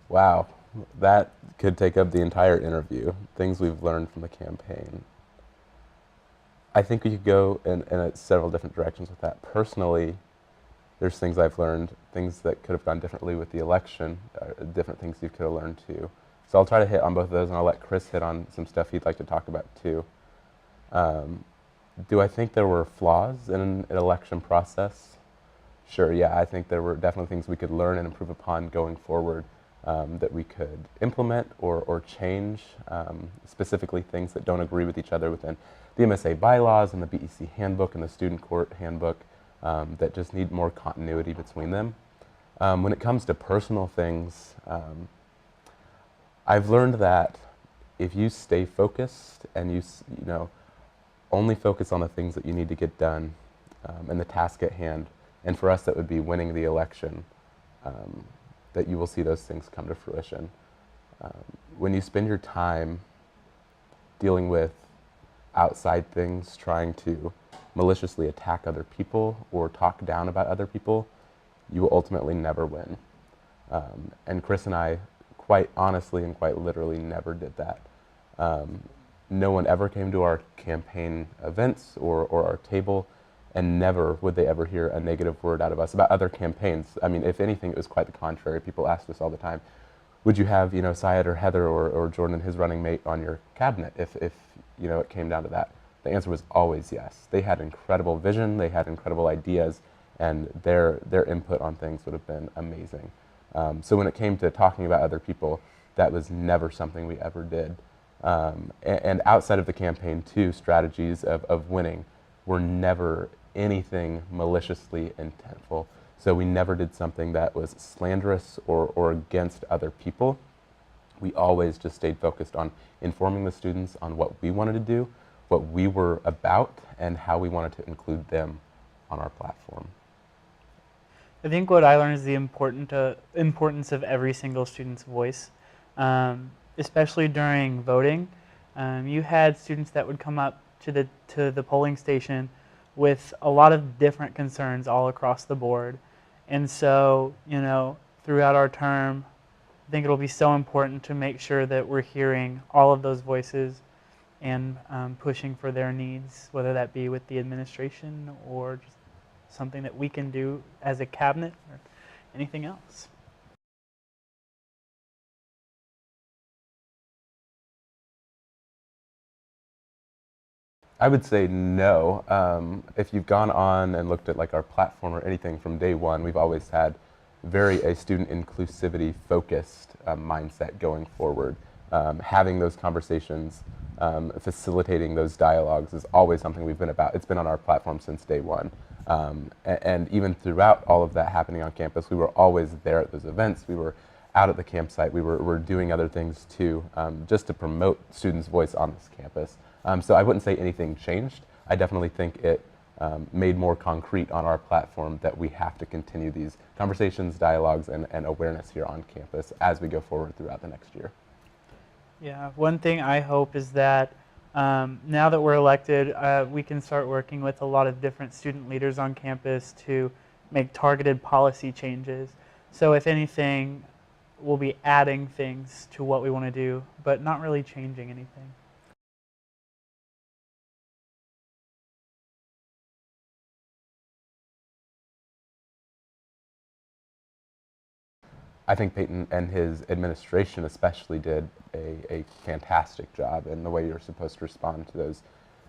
Wow, that could take up the entire interview. Things we've learned from the campaign. I think we could go in several different directions with that. Personally, there's things I've learned, things that could have gone differently with the election, different things you could have learned too. So I'll try to hit on both of those, and I'll let Chris hit on some stuff he'd like to talk about too. Um, do I think there were flaws in an election process? Sure, yeah, I think there were definitely things we could learn and improve upon going forward, that we could implement or change, specifically things that don't agree with each other within the MSA bylaws and the BEC handbook and the student court handbook, that just need more continuity between them. When it comes to personal things, I've learned that if you stay focused and you know, only focus on the things that you need to get done, and the task at hand, and for us that would be winning the election, that you will see those things come to fruition. When you spend your time dealing with outside things, trying to maliciously attack other people or talk down about other people, you will ultimately never win. And Chris and I, quite honestly and quite literally, never did that. No one ever came to our campaign events or our table, and never would they ever hear a negative word out of us about other campaigns. I mean, if anything, it was quite the contrary. People asked us all the time, would you have, you know, Syed or Heather or Jordan, his running mate, on your cabinet if you know, it came down to that? The answer was always yes. They had incredible vision, they had incredible ideas, and their input on things would have been amazing. So when it came to talking about other people, that was never something we ever did. And outside of the campaign too, strategies of winning were never anything maliciously intentful. So we never did something that was slanderous or against other people. We always just stayed focused on informing the students on what we wanted to do, what we were about, and how we wanted to include them on our platform. I think what I learned is the importance of every single student's voice, especially during voting. You had students that would come up to the polling station with a lot of different concerns all across the board, and so, you know, throughout our term, I think it'll be so important to make sure that we're hearing all of those voices and pushing for their needs, whether that be with the administration or just something that we can do as a cabinet or anything else. I would say no. If you've gone on and looked at like our platform or anything from day one, we've always had very a student inclusivity focused mindset going forward. Having those conversations, facilitating those dialogues is always something we've been about. It's been on our platform since day one. And even throughout all of that happening on campus, we were always there at those events. We were out at the campsite. We were doing other things too, just to promote students' voice on this campus. So I wouldn't say anything changed. I definitely think it made more concrete on our platform that we have to continue these conversations, dialogues, and awareness here on campus as we go forward throughout the next year. Yeah, one thing I hope is that now that we're elected, we can start working with a lot of different student leaders on campus to make targeted policy changes. So if anything, we'll be adding things to what we want to do, but not really changing anything. I think Peyton and his administration especially did a fantastic job in the way you're supposed to respond to those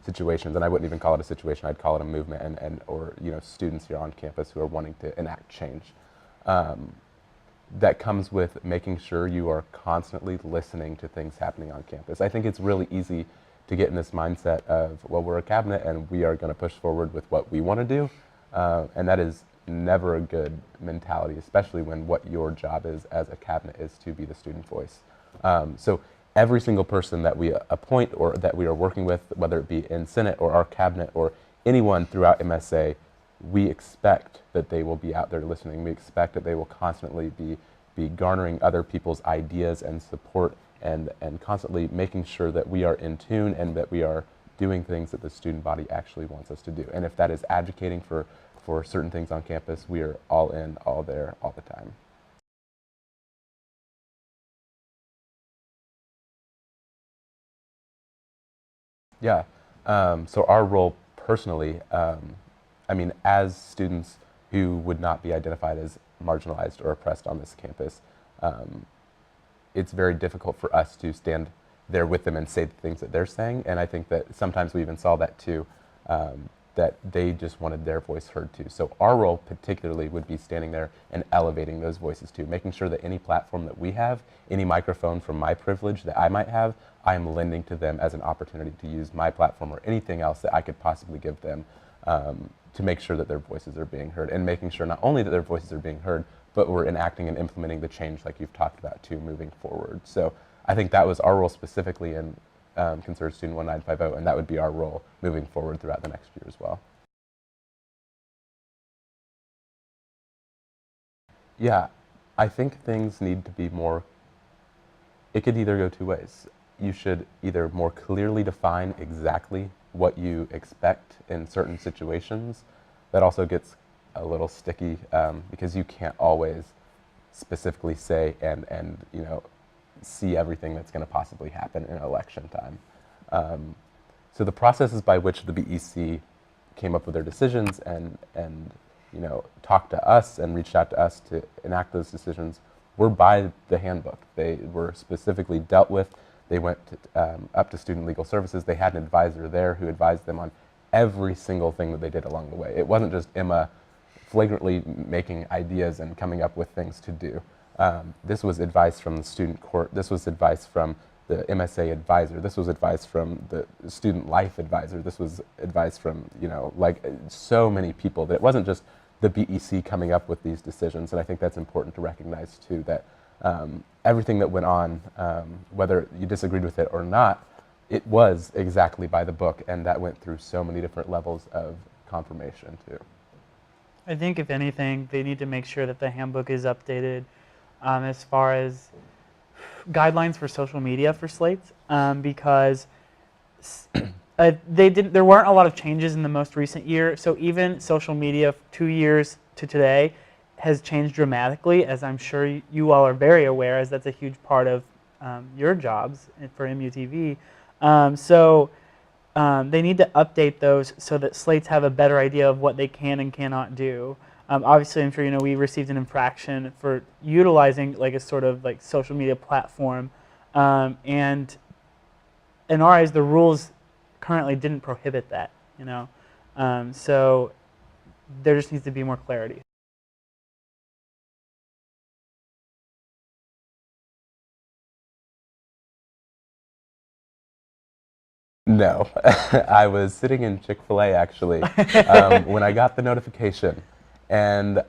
situations. And I wouldn't even call it a situation, I'd call it a movement and or, you know, students here on campus who are wanting to enact change. That comes with making sure you are constantly listening to things happening on campus. I think it's really easy to get in this mindset of, well, we're a cabinet and we are going to push forward with what we want to do. And that is never a good mentality, especially when what your job is as a cabinet is to be the student voice. So every single person that we appoint or that we are working with, whether it be in Senate or our cabinet or anyone throughout MSA, we expect that they will be out there listening. We expect that they will constantly be garnering other people's ideas and support and constantly making sure that we are in tune and that we are doing things that the student body actually wants us to do. And if that is advocating for certain things on campus, we are all in, all there, all the time. Yeah. So our role personally, I mean, as students who would not be identified as marginalized or oppressed on this campus, um, it's very difficult for us to stand there with them and say the things that they're saying. And I think that sometimes we even saw that too, that they just wanted their voice heard too. So our role particularly would be standing there and elevating those voices too, making sure that any platform that we have, any microphone from my privilege that I might have, I am lending to them as an opportunity to use my platform or anything else that I could possibly give them, to make sure that their voices are being heard, and making sure not only that their voices are being heard, but we're enacting and implementing the change like you've talked about too, moving forward. So I think that was our role specifically in Conserve Student 1950, and that would be our role moving forward throughout the next year as well. Yeah, I think things need to be more, it could either go two ways. You should either more clearly define exactly what you expect in certain situations. That also gets a little sticky, because you can't always specifically say and see everything that's going to possibly happen in election time. Um, so the processes by which the BEC came up with their decisions and talked to us and reached out to us to enact those decisions were by the handbook. They were specifically dealt with. They went up to Student Legal Services. They had an advisor there who advised them on every single thing that they did along the way. It wasn't just Emma flagrantly making ideas and coming up with things to do. This was advice from the student court. This was advice from the MSA advisor. This was advice from the student life advisor. This was advice from, like so many people that it wasn't just the BEC coming up with these decisions. And I think that's important to recognize too, that everything that went on, whether you disagreed with it or not, it was exactly by the book, and that went through so many different levels of confirmation too. I think if anything, they need to make sure that the handbook is updated as far as guidelines for social media for slates, because there weren't a lot of changes in the most recent year. So even social media 2 years to today has changed dramatically, as I'm sure you all are very aware, as that's a huge part of your jobs for MUTV. They need to update those so that slates have a better idea of what they can and cannot do. Obviously, I'm sure we received an infraction for utilizing like a sort of like social media platform, and in our eyes, the rules currently didn't prohibit that. So there just needs to be more clarity. No, I was sitting in Chick-fil-A actually when I got the notification, and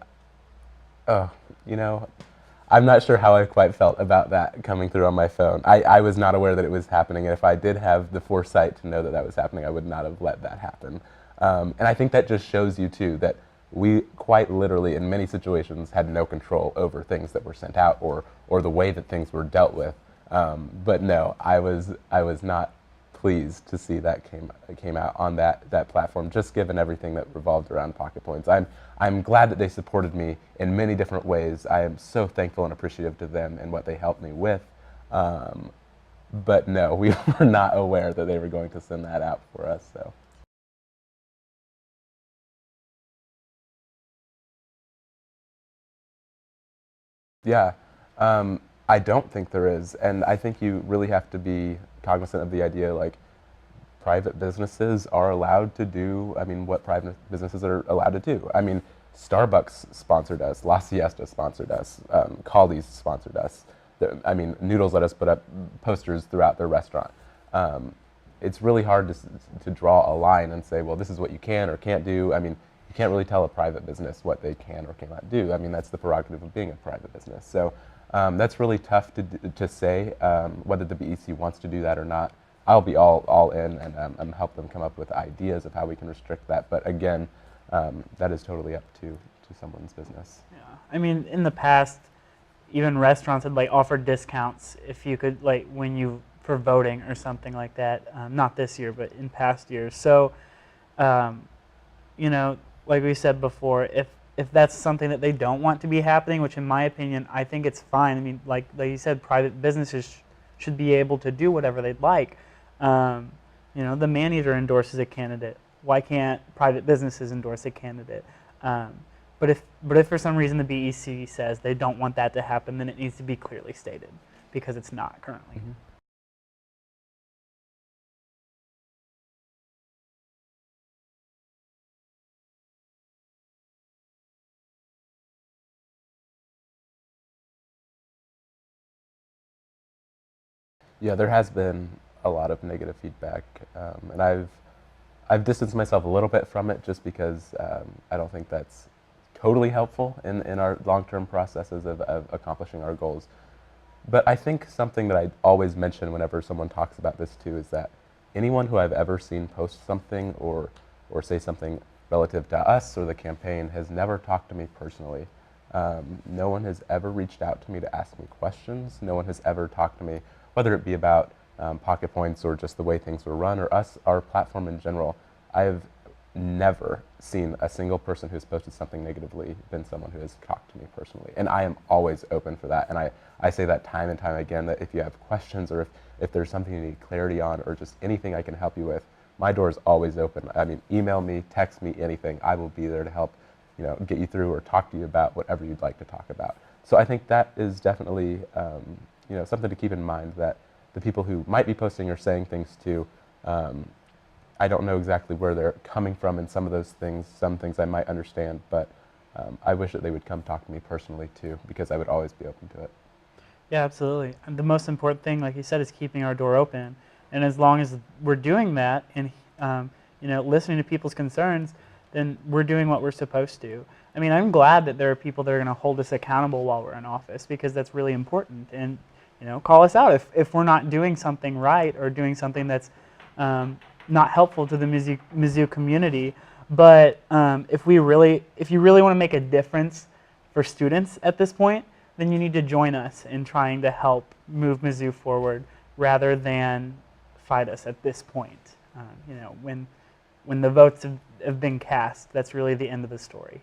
oh, I'm not sure how I quite felt about that coming through on my phone. I was not aware that it was happening, and if I did have the foresight to know that that was happening, I would not have let that happen. And I think that just shows you too that we quite literally, in many situations, had no control over things that were sent out or the way that things were dealt with. But no, I was not pleased to see that came out on that platform, just given everything that revolved around Pocket Points. I'm glad that they supported me in many different ways. I am so thankful and appreciative to them and what they helped me with. But no, we were not aware that they were going to send that out for us. So. Yeah, I don't think there is, and I think you really have to be cognizant of the idea like private businesses are allowed to do, what private businesses are allowed to do. Starbucks sponsored us, La Siesta sponsored us, Caldi's sponsored us. Noodles let us put up posters throughout their restaurant. It's really hard to draw a line and say, well, this is what you can or can't do. You can't really tell a private business what they can or cannot do. That's the prerogative of being a private business. So that's really tough to say whether the BEC wants to do that or not. I'll be all in and help them come up with ideas of how we can restrict that. But again, that is totally up to someone's business. Yeah, in the past, even restaurants had offered discounts if you could when you for voting or something like that. Not this year, but in past years. So, like we said before, if that's something that they don't want to be happening, which in my opinion, I think it's fine. Like you said, private businesses should be able to do whatever they'd like. You know, the man-eater endorses a candidate. Why can't private businesses endorse a candidate? But if for some reason the BEC says they don't want that to happen, then it needs to be clearly stated, because it's not currently. Mm-hmm. Yeah, there has been a lot of negative feedback, and I've distanced myself a little bit from it just because I don't think that's totally helpful in our long-term processes of accomplishing our goals. But I think something that I always mention whenever someone talks about this too is that anyone who I've ever seen post something or say something relative to us or the campaign has never talked to me personally. No one has ever reached out to me to ask me questions. No one has ever talked to me, whether it be about pocket points or just the way things were run or us, our platform in general. I've never seen a single person who's posted something negatively been someone who has talked to me personally. And I am always open for that. And I say that time and time again, that if you have questions or if there's something you need clarity on or just anything I can help you with, my door is always open. I mean, email me, text me, anything. I will be there to help, you know, get you through or talk to you about whatever you'd like to talk about. So I think that is definitely, you know, something to keep in mind, that the people who might be posting or saying things to, I don't know exactly where they're coming from in some of those things. Some things I might understand, but I wish that they would come talk to me personally too, because I would always be open to it. Yeah, absolutely. And the most important thing, like you said, is keeping our door open. And as long as we're doing that and you know, listening to people's concerns, then we're doing what we're supposed to. I mean, I'm glad that there are people that are going to hold us accountable while we're in office, because that's really important. And you know, call us out if we're not doing something right or doing something that's not helpful to the Mizzou community. But if you really want to make a difference for students at this point, then you need to join us in trying to help move Mizzou forward rather than fight us at this point. You know, when the votes have been cast, that's really the end of the story.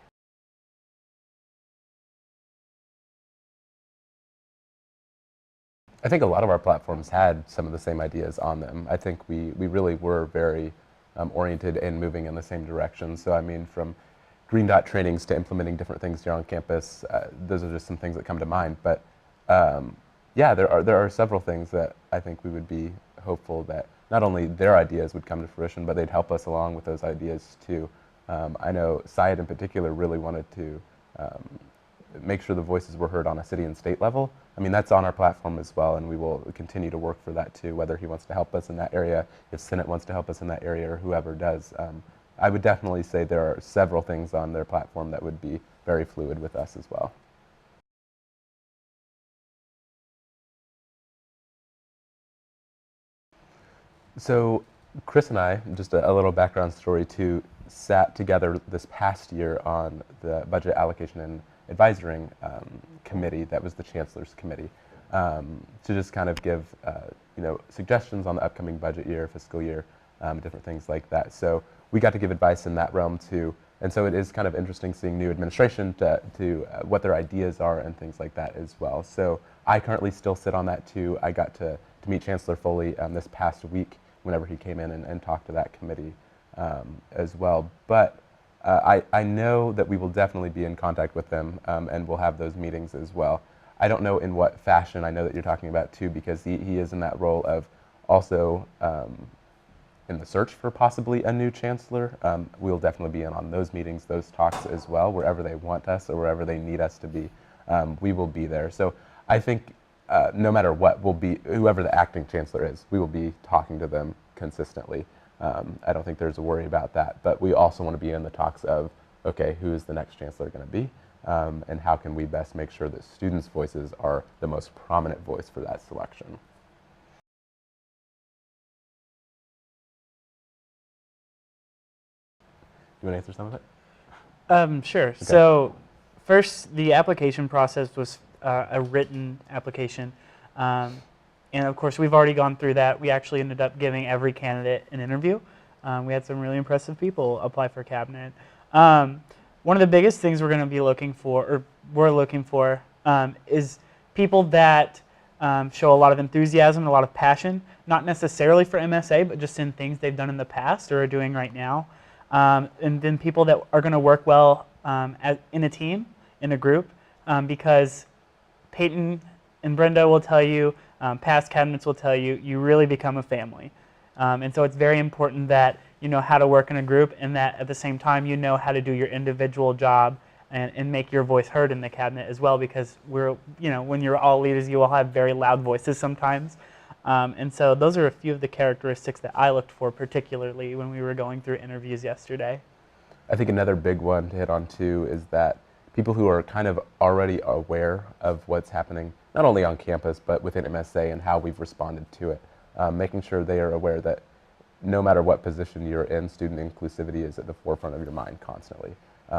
I think a lot of our platforms had some of the same ideas on them. I think we really were very oriented and moving in the same direction. So I mean, from green dot trainings to implementing different things here on campus, those are just some things that come to mind. But yeah, there are several things that I think we would be hopeful that not only their ideas would come to fruition, but they'd help us along with those ideas too. I know Syed in particular really wanted to make sure the voices were heard on a city and state level. I mean, that's on our platform as well, and we will continue to work for that too, whether he wants to help us in that area, if Senate wants to help us in that area, or whoever does. I would definitely say there are several things on their platform that would be very fluid with us as well. So Chris and I, just a little background story too, sat together this past year on the budget allocation and advisory committee that was the chancellor's committee, to just kind of give you know, suggestions on the upcoming budget year, fiscal year, different things like that. So we got to give advice in that realm too, and so it is kind of interesting seeing new administration to what their ideas are and things like that as well. So I currently still sit on that too. I got to meet Chancellor Foley this past week whenever he came in and talked to that committee as well. But I know that we will definitely be in contact with them, and we'll have those meetings as well. I don't know in what fashion. I know that you're talking about too, because he is in that role of also in the search for possibly a new chancellor. We'll definitely be in on those meetings, those talks as well, wherever they want us or wherever they need us to be. We will be there. So I think no matter what, we'll be, whoever the acting chancellor is, we will be talking to them consistently. I don't think there's a worry about that, but we also want to be in the talks of, okay, who is the next chancellor going to be, and how can we best make sure that students' voices are the most prominent voice for that selection. You want to answer some of it? Sure. Okay. So first, the application process was a written application. And of course, we've already gone through that. We actually ended up giving every candidate an interview. We had some really impressive people apply for cabinet. One of the biggest things we're going to be looking for, or we're looking for, is people that show a lot of enthusiasm and a lot of passion, not necessarily for MSA, but just in things they've done in the past or are doing right now. And then people that are going to work well in a team, in a group, because Peyton and Brenda will tell you, past cabinets will tell you, you really become a family. And so it's very important that you know how to work in a group, and that at the same time you know how to do your individual job and make your voice heard in the cabinet as well, because when you're all leaders, you all have very loud voices sometimes. And so those are a few of the characteristics that I looked for particularly when we were going through interviews yesterday. I think another big one to hit on too is that people who are kind of already aware of what's happening, not only on campus, but within MSA and how we've responded to it. Making sure they are aware that no matter what position you're in, student inclusivity is at the forefront of your mind constantly.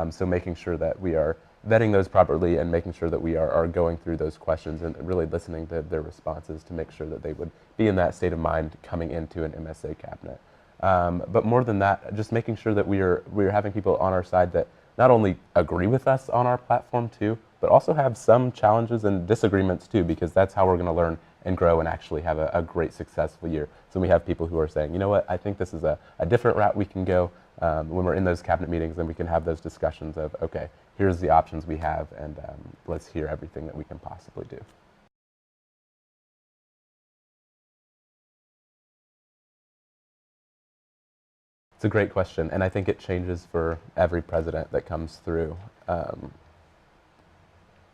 So making sure that we are vetting those properly and making sure that we are going through those questions and really listening to their responses to make sure that they would be in that state of mind coming into an MSA cabinet. But more than that, just making sure that we are having people on our side that not only agree with us on our platform too, but also have some challenges and disagreements too, because that's how we're going to learn and grow and actually have a great, successful year. So we have people who are saying, you know what, I think this is a different route we can go. When we're in those cabinet meetings, then we can have those discussions of, okay, here's the options we have, and let's hear everything that we can possibly do. It's a great question, and I think it changes for every president that comes through.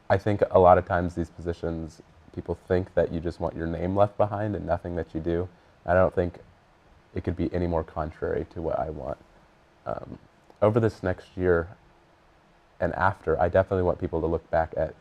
I think a lot of times these positions, people think that you just want your name left behind and nothing that you do. I don't think it could be any more contrary to what I want. Over this next year and after, I definitely want people to look back at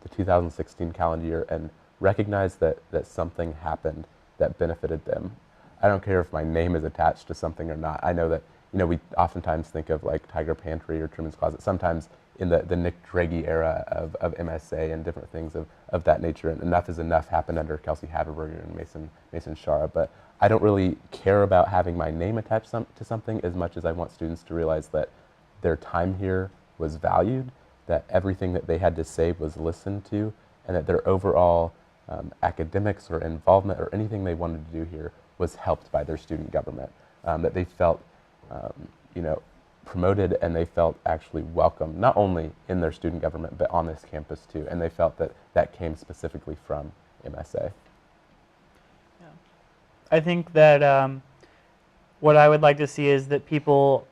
the 2016 calendar year and recognize that something happened that benefited them. I don't care if my name is attached to something or not. I know that, we oftentimes think of like Tiger Pantry or Truman's Closet, sometimes in the Nick Draghi era of MSA and different things of that nature. And Enough is Enough happened under Kelsey Haverberger and Mason Shara. But I don't really care about having my name attached to something as much as I want students to realize that their time here was valued, that everything that they had to say was listened to, and that their overall academics or involvement or anything they wanted to do here was helped by their student government, that they felt promoted and they felt actually welcome, not only in their student government, but on this campus too. And they felt that came specifically from MSA. Yeah. I think that what I would like to see is that people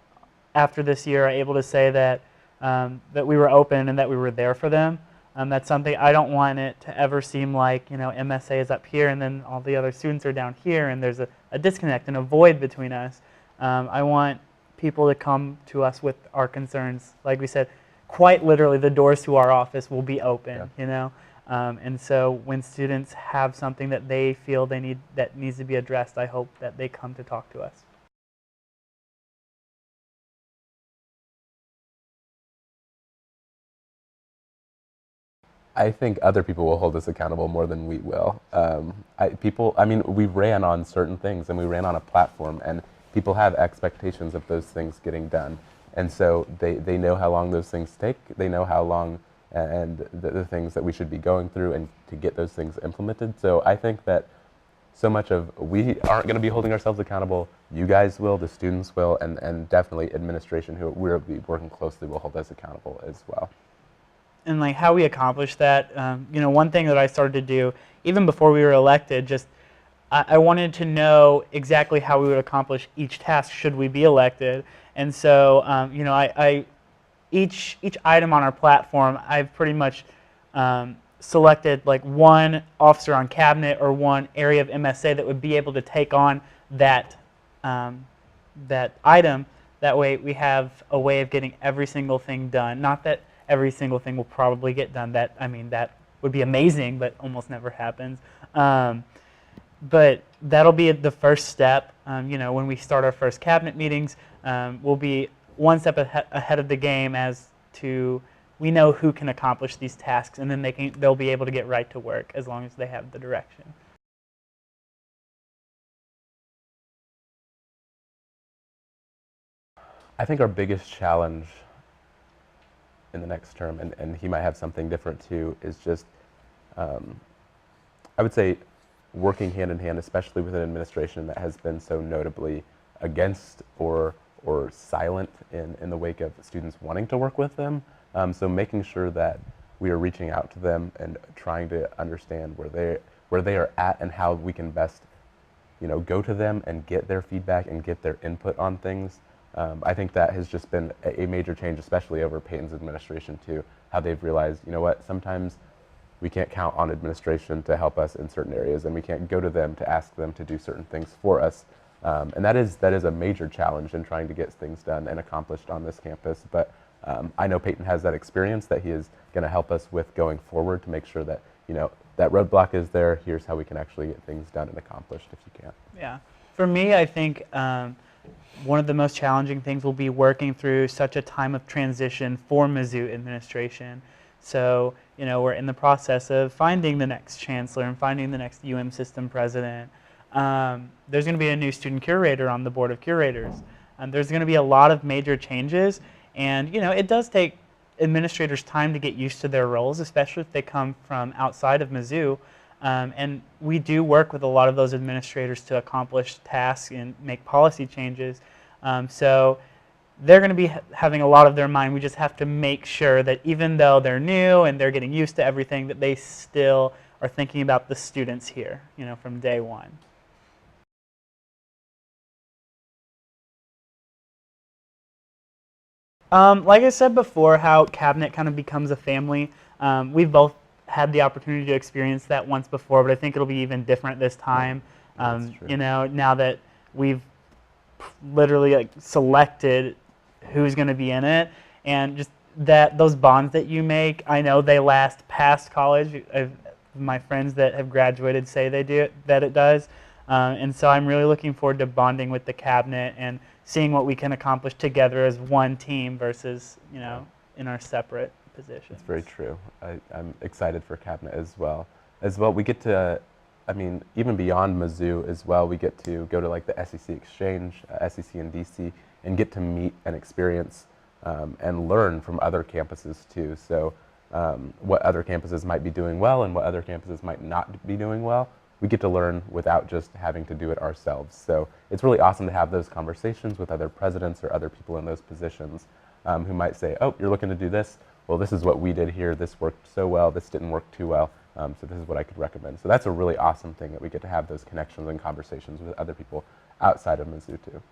after this year are able to say that, that we were open and that we were there for them. That's something I don't want it to ever seem like, MSA is up here and then all the other students are down here and there's a disconnect and a void between us. I want people to come to us with our concerns. Like we said, quite literally the doors to our office will be open, Yeah. And so when students have something that they feel that needs to be addressed, I hope that they come to talk to us. I think other people will hold us accountable more than we will. We ran on certain things and we ran on a platform, and people have expectations of those things getting done. And so they know how long those things take, they know how long and the things that we should be going through and to get those things implemented. So I think that so much of we aren't going to be holding ourselves accountable. You guys will, the students will, and definitely administration who we'll be working closely will hold us accountable as well. And like how we accomplish that, one thing that I started to do even before we were elected, just I wanted to know exactly how we would accomplish each task should we be elected. And so, each item on our platform, I've pretty much selected like one officer on cabinet or one area of MSA that would be able to take on that that item. That way, we have a way of getting every single thing done. Not that every single thing will probably get done. That would be amazing, but almost never happens. But that'll be the first step. When we start our first cabinet meetings, we'll be one step ahead of the game as to we know who can accomplish these tasks, and then they'll be able to get right to work as long as they have the direction. I think our biggest challenge in the next term, and he might have something different too, is just I would say working hand in hand, especially with an administration that has been so notably against or silent in the wake of students wanting to work with them. So making sure that we are reaching out to them and trying to understand where they are at and how we can best, go to them and get their feedback and get their input on things. I think that has just been a major change, especially over Peyton's administration too, how they've realized, sometimes we can't count on administration to help us in certain areas, and we can't go to them to ask them to do certain things for us. And that is a major challenge in trying to get things done and accomplished on this campus. But I know Peyton has that experience that he is going to help us with going forward to make sure that, that roadblock is there. Here's how we can actually get things done and accomplished if you can. Yeah. For me, I think one of the most challenging things will be working through such a time of transition for Mizzou administration. So, we're in the process of finding the next chancellor and finding the next system president. There's going to be a new student curator on the board of curators. There's going to be a lot of major changes. And, it does take administrators time to get used to their roles, especially if they come from outside of Mizzou. And we do work with a lot of those administrators to accomplish tasks and make policy changes. So they're going to be having a lot of their mind. We just have to make sure that even though they're new and they're getting used to everything, that they still are thinking about the students here, from day one. Like I said before, how cabinet kind of becomes a family. We've both had the opportunity to experience that once before, but I think it'll be even different this time. Now that we've literally selected who's going to be in it, and just those bonds that you make, I know they last past college. My friends that have graduated say that it does, and so I'm really looking forward to bonding with the cabinet and seeing what we can accomplish together as one team versus in our separate positions. It's very true. I'm excited for cabinet as well. We get to, even beyond Mizzou as well, we get to go to the SEC Exchange, SEC and DC, and get to meet and experience and learn from other campuses too. So what other campuses might be doing well and what other campuses might not be doing well, we get to learn without just having to do it ourselves. So it's really awesome to have those conversations with other presidents or other people in those positions who might say, oh, you're looking to do this? Well, this is what we did here. This worked so well. This didn't work too well. So this is what I could recommend. So that's a really awesome thing that we get to have those connections and conversations with other people outside of Mizzou too.